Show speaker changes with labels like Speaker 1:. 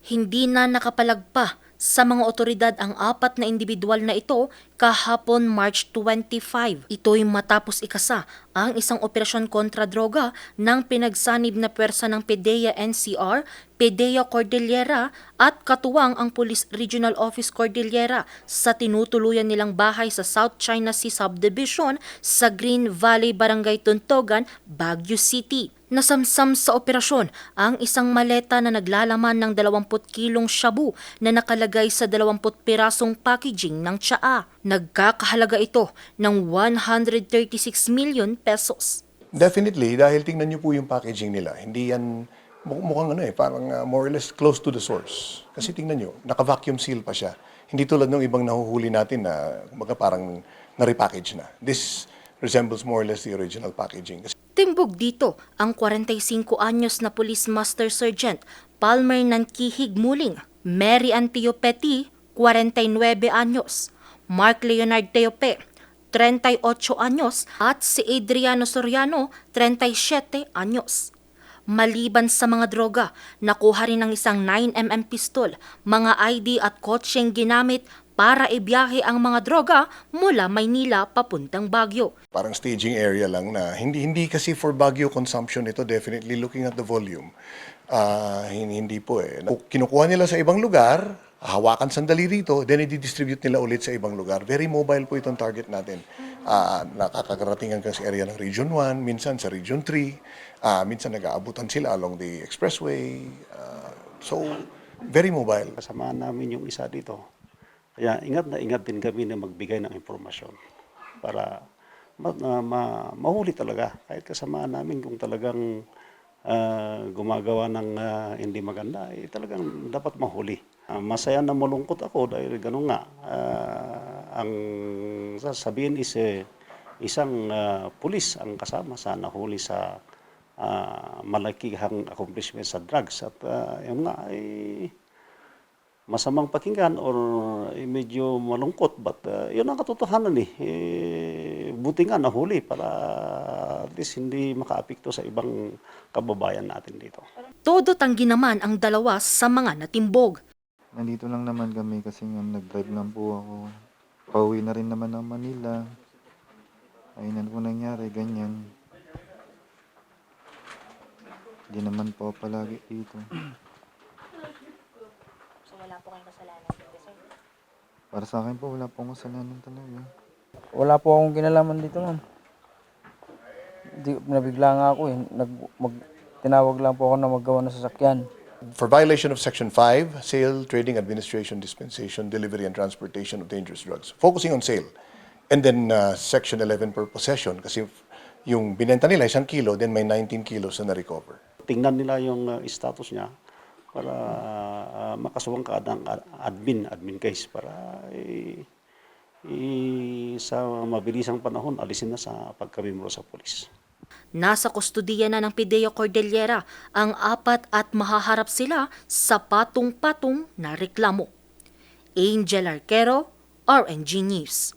Speaker 1: Hindi na nakapalagpa sa mga otoridad ang apat na individual na ito kahapon March 25. Ito'y matapos ikasa ang isang operasyon kontra droga ng pinagsanib na pwersa ng PDEA NCR, PDEA Cordillera at katuwang ang Police Regional Office Cordillera sa tinutuluyan nilang bahay sa South China Sea Subdivision sa Green Valley Barangay Tuntogan, Baguio City. Nasamsam sa operasyon ang isang maleta na naglalaman ng 20 kilong shabu na nakalagay sa 20 pirasong packaging ng tsaa. Nagkakahalaga ito ng 136 million pesos.
Speaker 2: Definitely, dahil tingnan niyo po yung packaging nila. Hindi yan mukhang parang more or less close to the source. Kasi tingnan niyo, naka-vacuum seal pa siya. Hindi tulad ng ibang nahuhuli natin na parang na-repackage na. This resembles more or less the original packaging.
Speaker 1: Timbog dito ang 45 anyos na Police Master Sergeant Palmer Nankihig Muling, Mary Antio Petit, 49 anyos, Mark Leonard Teope, 38 anyos at si Adriano Soriano, 37 anyos. Maliban sa mga droga, nakuha rin ng isang 9mm pistol, mga ID at kotseng ginamit para ibiyahe ang mga droga mula Maynila papuntang Baguio.
Speaker 2: Parang staging area lang na hindi kasi for Baguio consumption ito, definitely looking at the volume. Hindi po eh. Kinukuha nila sa ibang lugar, hawakan sandali rito, then i-distribute nila ulit sa ibang lugar. Very mobile po itong target natin. Nakakarating hanggang sa area ng Region 1, minsan sa Region 3, minsan nag-aabutan sila along the expressway. So, very mobile.
Speaker 3: Kasamahan namin yung isa dito. Kaya ingat na ingat din kami na magbigay ng impormasyon para mahuli talaga. Kahit kasamahan namin kung talagang gumagawa ng hindi maganda, talagang dapat mahuli. Masaya na malungkot ako dahil gano'n nga. Ang sasabihin is isang pulis ang kasama sa nahuli sa malakihang accomplishment sa drugs. At yun nga ay masamang pakinggan or medyo malungkot, but yun ang katotohanan buti nga nahuli para at least hindi makaapekto sa ibang kababayan natin dito.
Speaker 1: Todo tanggi naman ang dalawa sa mga natimbog.
Speaker 4: Nandito lang naman kami kasi nga nag-drive lang po ako. Pauwi na rin naman ng Manila. Ayun po nangyari, ganyan. Hindi naman po palagi dito.
Speaker 1: So wala po kayong kasalanan dito, sir?
Speaker 4: Para sa akin po, wala pong kasalanan talaga.
Speaker 5: Wala po akong kinalaman dito, ma'am. Nabigla nga ako eh. Tinawag lang po ako na maggawa ng sasakyan.
Speaker 2: For violation of Section 5, Sale, Trading, Administration, Dispensation, Delivery, and Transportation of Dangerous Drugs. Focusing on sale. And then Section 11 for possession. Kasi yung binenta nila 1 kilo, then may 19 kilos na na-recover.
Speaker 3: Tingnan nila yung status niya para makasuwang ka ng admin case para sa mabilisang panahon alisin na sa pagkamembro sa pulis.
Speaker 1: Nasa kustudiya na ng PDEA Cordillera ang apat at mahaharap sila sa patong-patong na reklamo. Angel Arquero, RNG News.